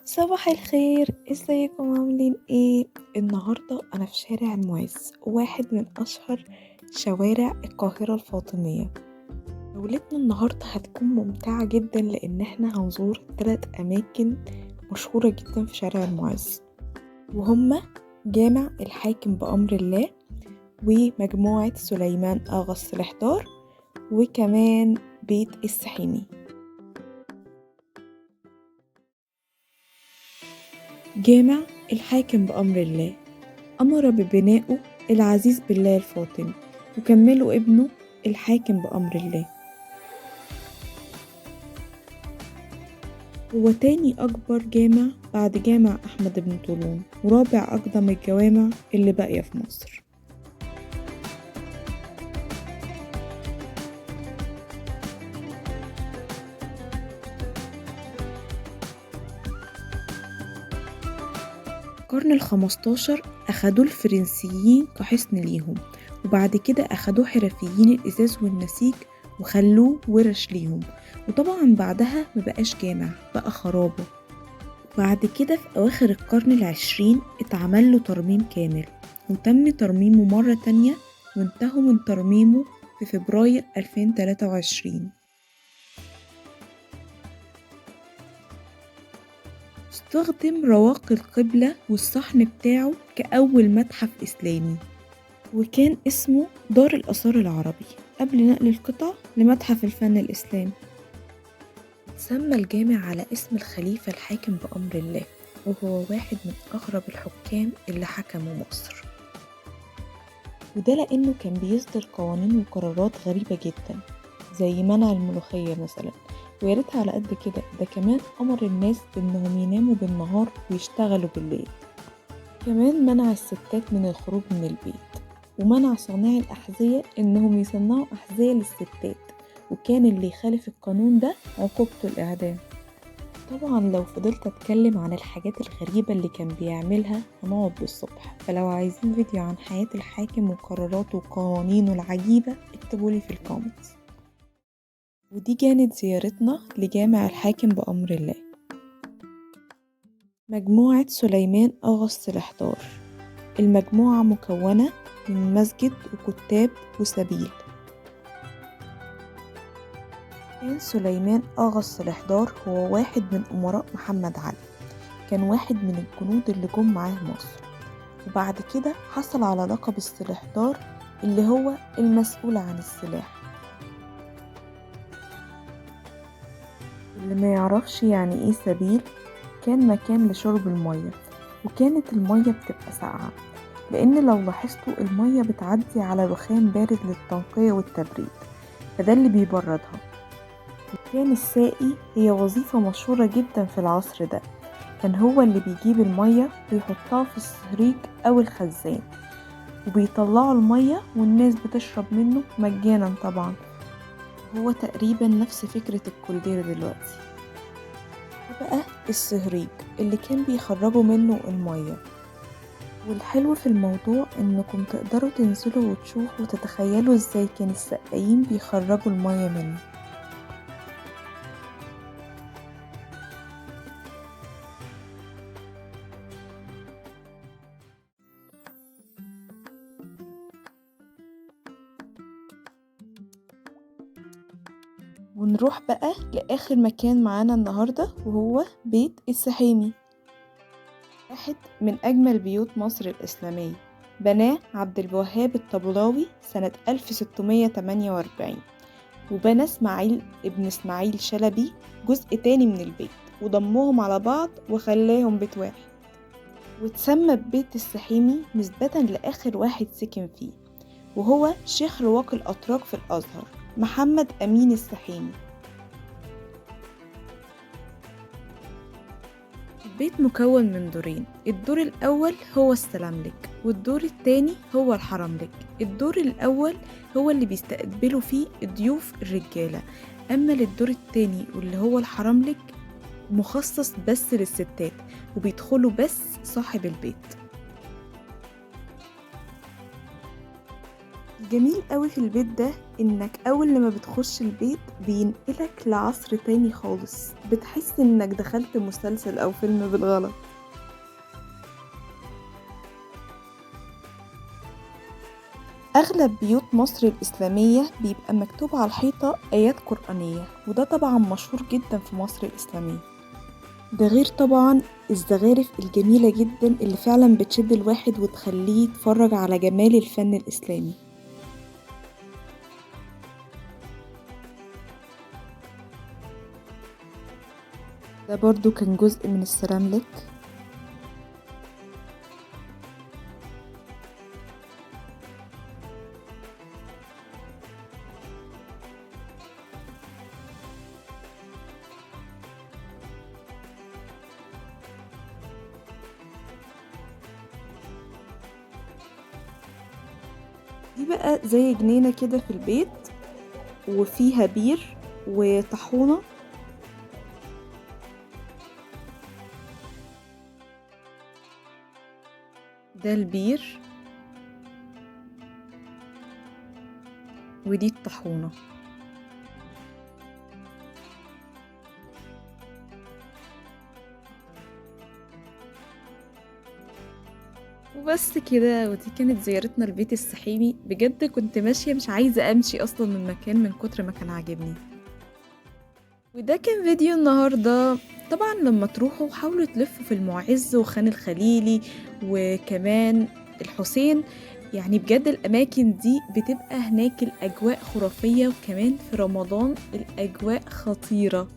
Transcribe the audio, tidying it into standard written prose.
صباح الخير، ازيكم عاملين ايه؟ النهاردة انا في شارع المعز، واحد من اشهر شوارع القاهرة الفاطمية. جولتنا النهاردة هتكون ممتعة جدا لان احنا هنزور 3 اماكن مشهورة جدا في شارع المعز، وهما جامع الحاكم بأمر الله، ومجموعة سليمان آغا السلحدار، وكمان بيت السحيمي. جامع الحاكم بأمر الله أمر ببنائه العزيز بالله الفاطمي، وكمله ابنه الحاكم بأمر الله. هو تاني أكبر جامع بعد جامع أحمد بن طولون، ورابع أقدم الجوامع اللي باقية في مصر. القرن ال15 أخدوه الفرنسيين كحصن ليهم، وبعد كده أخدوه حرفيين الإزاز والنسيج وخلوه ورش ليهم، وطبعا بعدها مبقاش جامع، بقى خرابة. بعد كده في أواخر القرن العشرين اتعمل له ترميم كامل، وتم ترميمه مرة تانية، وانتهوا من ترميمه في فبراير 2023. استخدم رواق القبلة والصحن بتاعه كأول متحف إسلامي، وكان اسمه دار الآثار العربي قبل نقل القطع لمتحف الفن الإسلامي. سمى الجامع على اسم الخليفة الحاكم بأمر الله، وهو واحد من أغرب الحكام اللي حكموا مصر، وده لأنه كان بيصدر قوانين وقرارات غريبة جدا، زي منع الملوخية مثلا، وياريتها على قد كده، ده كمان أمر الناس بأنهم يناموا بالنهار ويشتغلوا بالليل. كمان منع الستات من الخروج من البيت، ومنع صانعي الأحذية إنهم يصنعوا أحذية للستات، وكان اللي يخالف القانون ده عقوبته الإعدام. طبعا لو فضلت أتكلم عن الحاجات الغريبة اللي كان بيعملها هنقعد للصبح، فلو عايزين فيديو عن حياة الحاكم وقراراته وقوانينه العجيبة اكتبولي في الكومنتس. ودي كانت زيارتنا لجامع الحاكم بأمر الله. مجموعة سليمان آغا السلحدار، المجموعة مكونة من مسجد وكتاب وسبيل. كان سليمان آغا السلحدار هو واحد من أمراء محمد علي، كان واحد من الجنود اللي جم معاه مصر، وبعد كده حصل على لقب السلحدار اللي هو المسؤول عن السلاح. اللي ما يعرفش يعني ايه سبيل، كان مكان لشرب المية، وكانت المية بتبقى ساقعة، لأن لو لاحظتوا المية بتعدي على رخام بارد للتنقية والتبريد، فده اللي بيبردها. وكان الساقي هي وظيفة مشهورة جدا في العصر ده، كان هو اللي بيجيب المية ويحطها في الصهريج أو الخزان، وبيطلعوا المية والناس بتشرب منه مجانا طبعا. هو تقريبا نفس فكرة الكولدير دلوقتي. وبقى الصهريج اللي كان بيخرجوا منه المية، والحلو في الموضوع انكم تقدروا تنزلوا وتشوفوا وتتخيلوا ازاي كان السقايين بيخرجوا المية منه. ونروح بقى لآخر مكان معانا النهاردة، وهو بيت السحيمي، واحد من أجمل بيوت مصر الإسلامية، بناه عبد الوهاب الطبلاوي سنة 1648، وبنى إسماعيل ابن إسماعيل شلبي جزء تاني من البيت، وضمهم على بعض وخلاهم بيت واحد، واتسمى ببيت السحيمي نسبة لآخر واحد سكن فيه، وهو شيخ رواق الأتراك في الأزهر محمد أمين السحيمي. البيت مكون من دورين، الدور الأول هو السلاملك، والدور التاني هو الحرملك. الدور الأول هو اللي بيستقبلوا فيه الضيوف الرجالة، أما للدور التاني واللي هو الحرملك مخصص بس للستات، وبيدخلوا بس صاحب البيت. جميل قوي في البيت ده انك اول لما بتخش البيت بينقلك لعصر تاني خالص، بتحس انك دخلت مسلسل او فيلم بالغلط. أغلب بيوت مصر الإسلامية بيبقى مكتوب على الحيطة آيات قرآنية، وده طبعا مشهور جدا في مصر الإسلامية. ده غير طبعا الزخارف الجميلة جدا اللي فعلا بتشد الواحد وتخليه يتفرج على جمال الفن الإسلامي. ده برضو كان جزء من السيراميك. دي بقى زي جنينة كده في البيت، وفيها بير وطاحونة. ده البير ودي الطاحونة. وبس كده، ودي كانت زيارتنا لبيت السحيمي. بجد كنت ماشية مش عايزة أمشي أصلا من المكان من كتر ما كان عاجبني. وده كان فيديو النهاردة. طبعا لما تروحوا حاولوا تلفوا في المعز وخان الخليلي وكمان الحسين، يعني بجد الأماكن دي بتبقى هناك الأجواء خرافية، وكمان في رمضان الأجواء خطيرة.